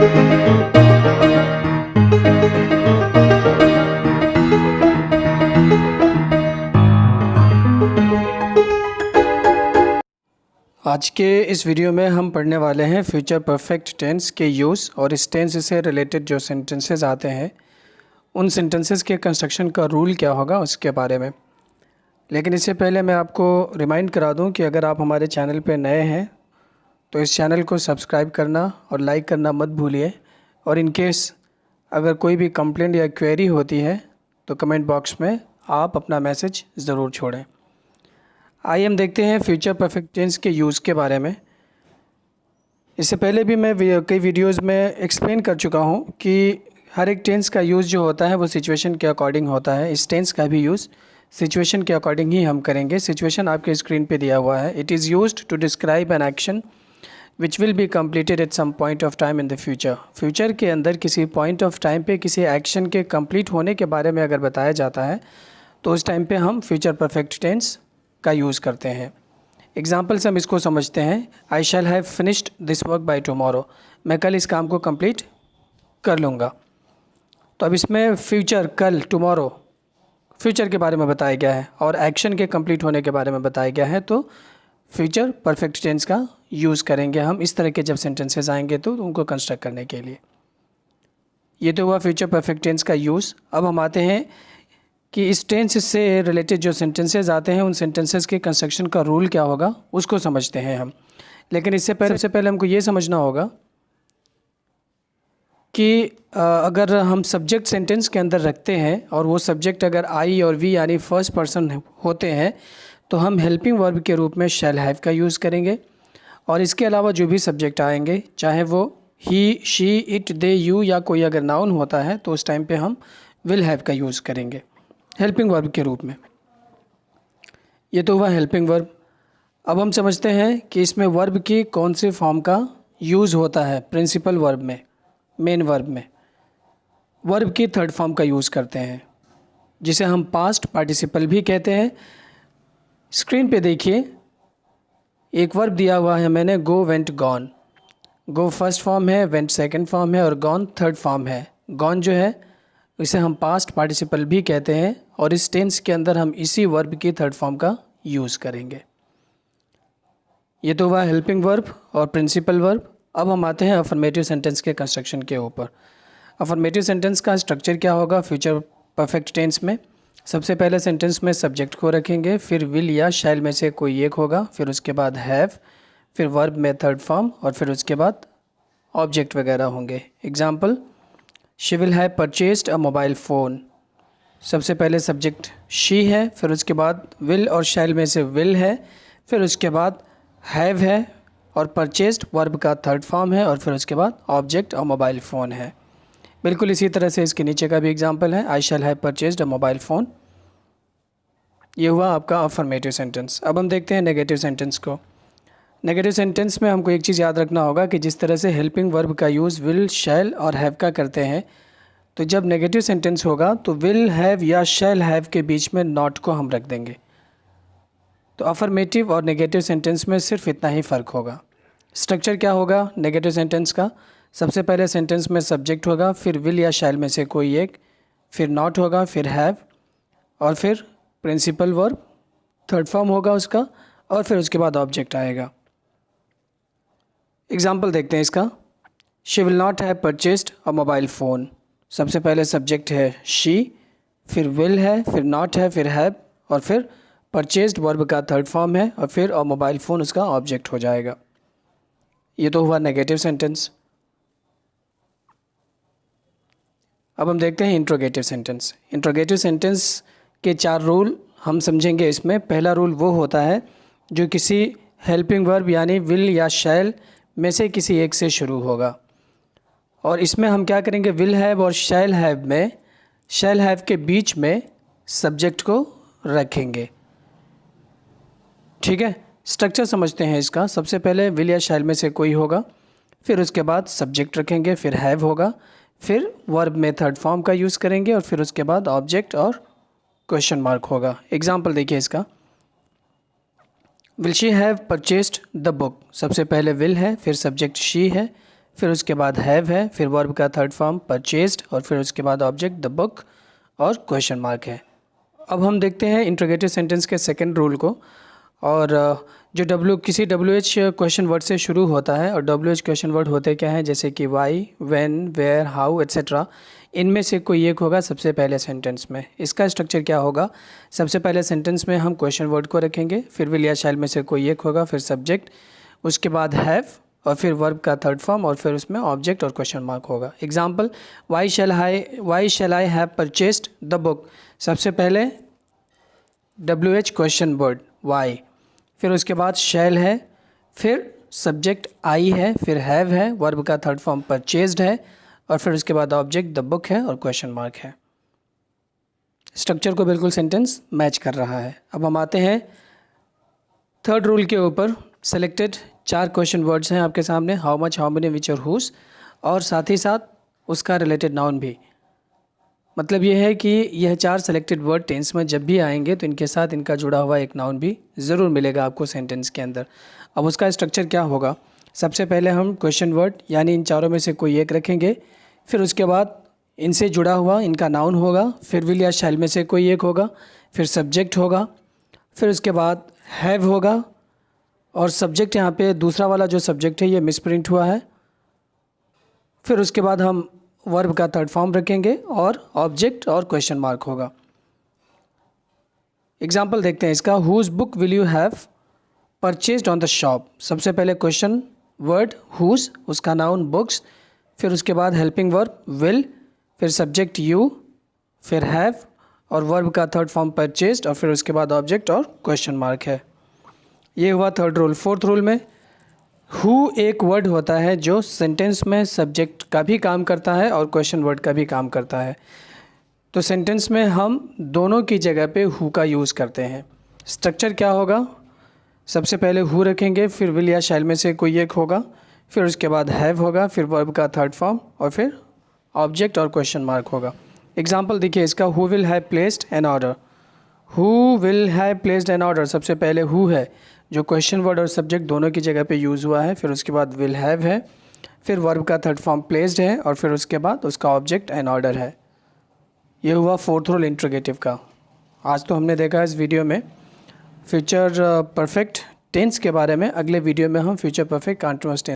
आज के इस वीडियो में हम पढ़ने वाले हैं फ्यूचर परफेक्ट टेंस के यूज़ और इस टेंस से रिलेटेड जो सेंटेंसेस आते हैं उन सेंटेंसेस के कंस्ट्रक्शन का रूल क्या होगा उसके बारे में। लेकिन इससे पहले मैं आपको रिमाइंड करा दूं कि अगर आप हमारे चैनल पर नए हैं तो इस चैनल को सब्सक्राइब करना और लाइक करना मत भूलिए, और इन केस अगर कोई भी कंप्लेंट या क्वेरी होती है तो कमेंट बॉक्स में आप अपना मैसेज ज़रूर छोड़ें। आइए हम देखते हैं फ्यूचर परफेक्ट टेंस के यूज़ के बारे में। इससे पहले भी मैं कई वीडियोस में एक्सप्लेन कर चुका हूं कि हर एक टेंस का यूज़ जो होता है वो सिचुएशन के अकॉर्डिंग होता है। इस टेंस का भी यूज़ सिचुएशन के अकॉर्डिंग ही हम करेंगे। सिचुएशन आपके स्क्रीन पे दिया हुआ है। It is used to describe an action which will be completed at some point of time in the future. Future के अंदर किसी पॉइंट ऑफ टाइम पे किसी एक्शन के कंप्लीट होने के बारे में अगर बताया जाता है तो उस टाइम पे हम फ्यूचर परफेक्ट टेंस का यूज़ करते हैं। एग्जाम्पल से हम इसको समझते हैं। I shall have finished this work by tomorrow. मैं कल इस काम को कंप्लीट कर लूँगा। तो अब इसमें फ्यूचर, कल, टुमारो फ्यूचर के बारे में बताया गया है और एक्शन के कंप्लीट होने के बारे में बताया गया है, तो फ्यूचर परफेक्ट टेंस का यूज़ करेंगे हम इस तरह के जब सेंटेंसेस आएंगे तो उनको कंस्ट्रक्ट करने के लिए। ये तो हुआ फ्यूचर परफेक्ट टेंस का यूज़। अब हम आते हैं कि इस टेंस से रिलेटेड जो सेंटेंसेस आते हैं उन सेंटेंसेस के कंस्ट्रक्शन का रूल क्या होगा उसको समझते हैं हम। लेकिन इससे पहले सबसे पहले हमको ये समझना होगा कि अगर हम सब्जेक्ट सेंटेंस के अंदर रखते हैं और वो सब्जेक्ट अगर आई और वी यानी फर्स्ट पर्सन होते हैं तो हम हेल्पिंग वर्ब के रूप में शैल हैव का यूज़ करेंगे। और इसके अलावा जो भी सब्जेक्ट आएंगे, चाहे वो ही, शी, इट, दे, यू या कोई अगर नाउन होता है तो उस टाइम पे हम विल हैव का यूज़ करेंगे हेल्पिंग वर्ब के रूप में। ये तो हुआ हेल्पिंग वर्ब। अब हम समझते हैं कि इसमें वर्ब की कौन से फॉर्म का यूज़ होता है। प्रिंसिपल वर्ब में, मेन वर्ब में वर्ब की थर्ड फॉर्म का यूज़ करते हैं जिसे हम पास्ट पार्टिसिपल भी कहते हैं। स्क्रीन पे देखिए एक वर्ब दिया हुआ है मैंने, गो, वेंट, गॉन। गो फर्स्ट फॉर्म है, वेंट सेकंड फॉर्म है और गॉन थर्ड फॉर्म है। गॉन जो है इसे हम पास्ट पार्टिसिपल भी कहते हैं और इस टेंस के अंदर हम इसी वर्ब की थर्ड फॉर्म का यूज़ करेंगे। ये तो हुआ हेल्पिंग वर्ब और प्रिंसिपल वर्ब। अब हम आते हैं अफर्मेटिव सेंटेंस के कंस्ट्रक्शन के ऊपर। अफर्मेटिव सेंटेंस का स्ट्रक्चर क्या होगा फ्यूचर परफेक्ट टेंस में। सबसे पहले सेंटेंस में सब्जेक्ट को रखेंगे, फिर विल या शैल में से कोई एक होगा, फिर उसके बाद हैव, फिर वर्ब में थर्ड फॉर्म और फिर उसके बाद ऑब्जेक्ट वगैरह होंगे। Example, she will have purchased a mobile phone. सबसे पहले सब्जेक्ट शी है, फिर उसके बाद विल और शैल में से विल है, फिर उसके बाद हैव है और परचेस्ड वर्ब का थर्ड फॉर्म है और फिर उसके बाद ऑब्जेक्ट और मोबाइल फ़ोन है। बिल्कुल इसी तरह से इसके नीचे का भी एग्जाम्पल है, I shall have purchased a mobile phone. ये हुआ आपका अफर्मेटिव सेंटेंस। अब हम देखते हैं नेगेटिव सेंटेंस को। नेगेटिव सेंटेंस में हमको एक चीज़ याद रखना होगा कि जिस तरह से हेल्पिंग वर्ब का यूज़ विल, शैल और हैव का करते हैं, तो जब नेगेटिव सेंटेंस होगा तो विल, हैव या शैल हैव के बीच में नॉट को हम रख देंगे। तो अफर्मेटिव और नेगेटिव सेंटेंस में सिर्फ इतना ही फ़र्क होगा। स्ट्रक्चर क्या होगा नेगेटिव सेंटेंस का? सबसे पहले सेंटेंस में सब्जेक्ट होगा, फिर विल या शैल में से कोई एक, फिर नॉट होगा, फिर हैव और फिर प्रिंसिपल वर्ब थर्ड फॉर्म होगा उसका और फिर उसके बाद ऑब्जेक्ट आएगा। एग्जाम्पल देखते हैं इसका। She will not have purchased a mobile phone. सबसे पहले सब्जेक्ट है शी, फिर विल है, फिर नॉट है, फिर हैव और फिर परचेस्ड वर्ब का थर्ड फॉर्म है और फिर मोबाइल फ़ोन उसका ऑब्जेक्ट हो जाएगा। ये तो हुआ नेगेटिव सेंटेंस। अब हम देखते हैं इंट्रोगेटिव सेंटेंस। इंट्रोगेटिव सेंटेंस के 4 रूल हम समझेंगे इसमें। पहला रूल वो होता है जो किसी हेल्पिंग वर्ब यानी विल या शैल में से किसी एक से शुरू होगा और इसमें हम क्या करेंगे, विल हैव और शैल हैव में, शैल हैव के बीच में सब्जेक्ट को रखेंगे। ठीक है, स्ट्रक्चर समझते हैं इसका। सबसे पहले विल या शैल में से कोई होगा, फिर उसके बाद सब्जेक्ट रखेंगे, फिर हैव होगा, फिर वर्ब में थर्ड फॉर्म का यूज़ करेंगे और फिर उसके बाद ऑब्जेक्ट और क्वेश्चन मार्क होगा। एग्जाम्पल देखिए इसका। Will she have purchased the book. सबसे पहले विल है, फिर सब्जेक्ट शी है, फिर उसके बाद हैव है, फिर वर्ब का थर्ड फॉर्म परचेज्ड, और फिर उसके बाद ऑब्जेक्ट द बुक और क्वेश्चन मार्क है। अब हम देखते हैं इंट्रोगेटिव सेंटेंस के सेकंड रूल को। और जो किसी WH क्वेश्चन वर्ड से शुरू होता है, और WH क्वेश्चन वर्ड होते क्या हैं, जैसे कि why, when, where, how etcetera, इनमें से कोई एक होगा सबसे पहले सेंटेंस में। इसका स्ट्रक्चर क्या होगा, सबसे पहले सेंटेंस में हम क्वेश्चन वर्ड को रखेंगे, फिर विल या शैल में से कोई एक होगा, फिर सब्जेक्ट, उसके बाद हैव, और फिर वर्ब का थर्ड फॉर्म, और फिर उसमें ऑब्जेक्ट और क्वेश्चन मार्क होगा। Example, why shall I have purchased the book. सबसे पहले WH क्वेश्चन वर्ड वाई, फिर उसके बाद शैल है, फिर सब्जेक्ट आई है, फिर हैव है, वर्ब का थर्ड फॉर्म परचेज्ड है, और फिर उसके बाद ऑब्जेक्ट द बुक है और क्वेश्चन मार्क है। स्ट्रक्चर को बिल्कुल सेंटेंस मैच कर रहा है। अब हम आते हैं थर्ड रूल के ऊपर। सेलेक्टेड 4 क्वेश्चन वर्ड्स हैं आपके सामने, हाउ मच, हाउ मेनी, विच और हुज, और साथ ही साथ उसका रिलेटेड नाउन भी। मतलब ये है कि यह 4 सेलेक्टेड वर्ड टेंस में जब भी आएंगे तो इनके साथ इनका जुड़ा हुआ एक नाउन भी ज़रूर मिलेगा आपको सेंटेंस के अंदर। अब उसका स्ट्रक्चर क्या होगा, सबसे पहले हम क्वेश्चन वर्ड यानी इन चारों में से कोई एक रखेंगे, फिर उसके बाद इनसे जुड़ा हुआ इनका नाउन होगा, फिर विल या शैल में से कोई एक होगा, फिर सब्जेक्ट होगा, फिर उसके बाद हैव होगा, और सब्जेक्ट यहाँ पे दूसरा वाला जो सब्जेक्ट है ये मिसप्रिंट हुआ है, फिर उसके बाद हम वर्ब का थर्ड फॉर्म रखेंगे और ऑब्जेक्ट और क्वेश्चन मार्क होगा। एग्जाम्पल देखते हैं इसका, whose book will you have purchased on the shop. सबसे पहले क्वेश्चन वर्ड हुज, उसका नाउन बुक्स, फिर उसके बाद हेल्पिंग वर्ब विल, फिर सब्जेक्ट यू, फिर हैव, और वर्ब का थर्ड फॉर्म परचेज्ड, और फिर उसके बाद ऑब्जेक्ट और क्वेश्चन मार्क है। ये हुआ थर्ड रूल। फोर्थ रूल में हु एक वर्ड होता है जो सेंटेंस में सब्जेक्ट का भी काम करता है और क्वेश्चन वर्ड का भी काम करता है। तो सेंटेंस में हम दोनों की जगह पे हु का यूज़ करते हैं। स्ट्रक्चर क्या होगा, सबसे पहले हु रखेंगे, फिर विल या शैल में से कोई एक होगा, फिर उसके बाद हैव होगा, फिर वर्ब का थर्ड फॉर्म, और फिर ऑब्जेक्ट और क्वेश्चन मार्क होगा। एग्जाम्पल देखिए इसका, who will have placed an order. Who will have placed an order, सबसे पहले हु है जो क्वेश्चन वर्ड और सब्जेक्ट दोनों की जगह पे यूज़ हुआ है, फिर उसके बाद विल हैव है, फिर वर्ब का थर्ड फॉर्म प्लेस्ड है, और फिर उसके बाद उसका ऑब्जेक्ट एन ऑर्डर है। ये हुआ फोर्थ रूल इंट्रोगेटिव का। आज तो हमने देखा इस वीडियो में फ्यूचर परफेक्ट टेंस के बारे में, अगले वीडियो में हम फ्यूचर परफेक्ट कंटीन्यूअस टेंस